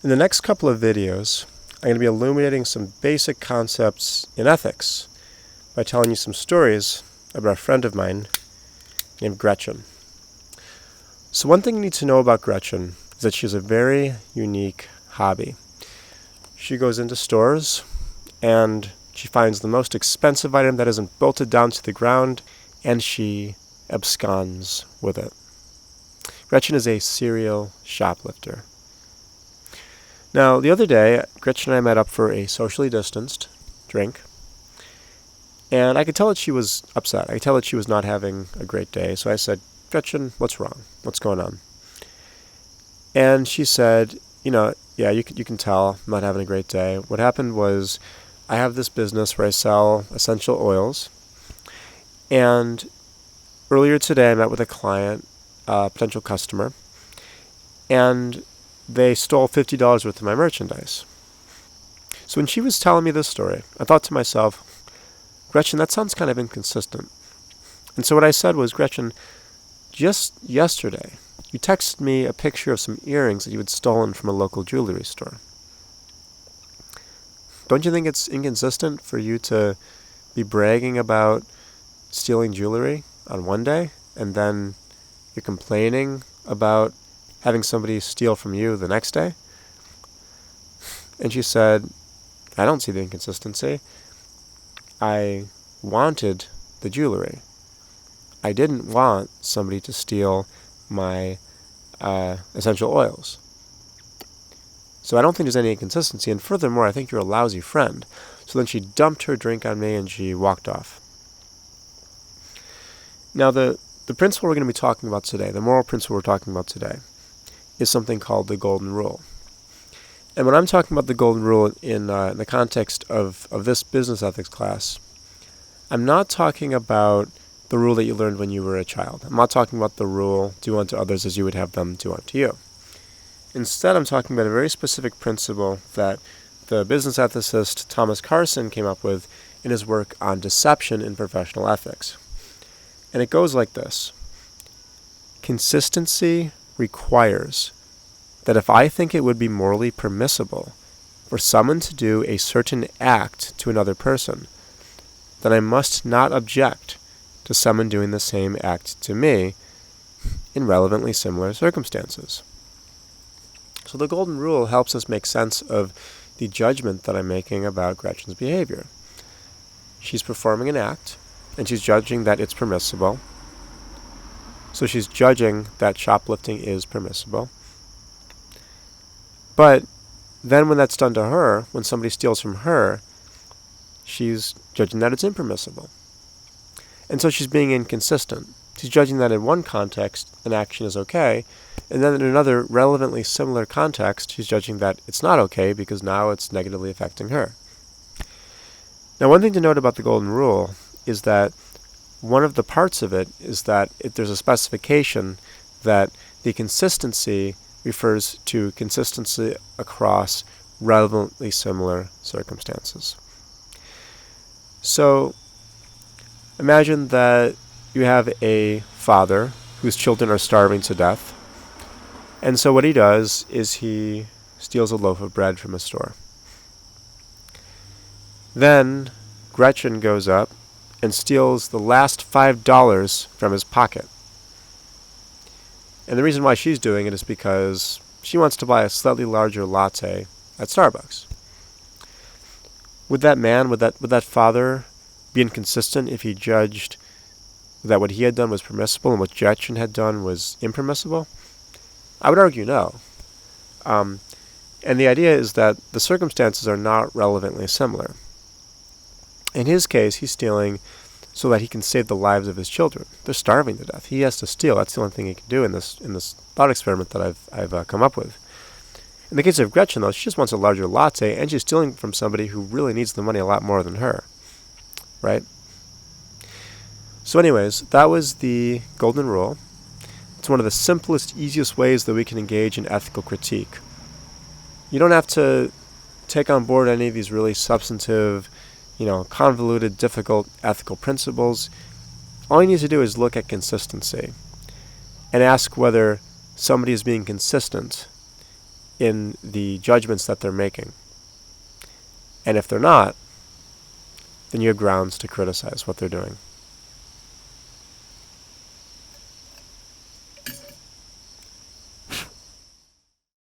In the next couple of videos, I'm going to be illuminating some basic concepts in ethics by telling you some stories about a friend of mine named Gretchen. So one thing you need to know about Gretchen is that she has a very unique hobby. She goes into stores and she finds the most expensive item that isn't bolted down to the ground, and she absconds with it. Gretchen is a serial shoplifter. Now, the other day, Gretchen and I met up for a socially distanced drink, and I could tell that she was upset. I could tell that she was not having a great day, so I said, "Gretchen, what's wrong? What's going on?" And she said, yeah, you can tell I'm not having a great day. What happened was I have this business where I sell essential oils, and earlier today I met with a client, a potential customer, and they stole $50 worth of my merchandise. So when she was telling me this story, I thought to myself, Gretchen, that sounds kind of inconsistent. And so what I said was, Gretchen, just yesterday, you texted me a picture of some earrings that you had stolen from a local jewelry store. Don't you think it's inconsistent for you to be bragging about stealing jewelry on one day, and then you're complaining about having somebody steal from you the next day? And she said, I don't see the inconsistency. I wanted the jewelry. I didn't want somebody to steal my essential oils. So I don't think there's any inconsistency, and furthermore, I think you're a lousy friend. So then she dumped her drink on me and she walked off. Now the principle we're going to be talking about today, the moral principle we're talking about today, is something called the Golden Rule. And when I'm talking about the Golden Rule in the context of this business ethics class, I'm not talking about the rule that you learned when you were a child. I'm not talking about the rule, do unto others as you would have them do unto you. Instead, I'm talking about a very specific principle that the business ethicist Thomas Carson came up with in his work on deception in professional ethics. And it goes like this. Consistency requires that if I think it would be morally permissible for someone to do a certain act to another person, then I must not object to someone doing the same act to me in relevantly similar circumstances. So the Golden Rule helps us make sense of the judgment that I'm making about Gretchen's behavior. She's performing an act, and she's judging that it's permissible. So she's judging that shoplifting is permissible. But then when that's done to her, when somebody steals from her, she's judging that it's impermissible. And so she's being inconsistent. She's judging that in one context, an action is okay, and then in another relevantly similar context, she's judging that it's not okay because now it's negatively affecting her. Now, one thing to note about the Golden Rule is that one of the parts of it is that there's a specification that the consistency refers to consistency across relevantly similar circumstances. So, imagine that you have a father whose children are starving to death, and so what he does is he steals a loaf of bread from a store. Then Gretchen goes up and steals the last $5 from his pocket. And the reason why she's doing it is because she wants to buy a slightly larger latte at Starbucks. Would that father be inconsistent if he judged that what he had done was permissible and what Gretchen had done was impermissible? I would argue no. And the idea is that the circumstances are not relevantly similar. In his case, he's stealing so that he can save the lives of his children. They're starving to death. He has to steal. That's the only thing he can do in this thought experiment that I've come up with. In the case of Gretchen, though, she just wants a larger latte, and she's stealing from somebody who really needs the money a lot more than her. Right? So anyways, that was the Golden Rule. It's one of the simplest, easiest ways that we can engage in ethical critique. You don't have to take on board any of these really substantive, convoluted, difficult ethical principles. All you need to do is look at consistency and ask whether somebody is being consistent in the judgments that they're making. And if they're not, then you have grounds to criticize what they're doing.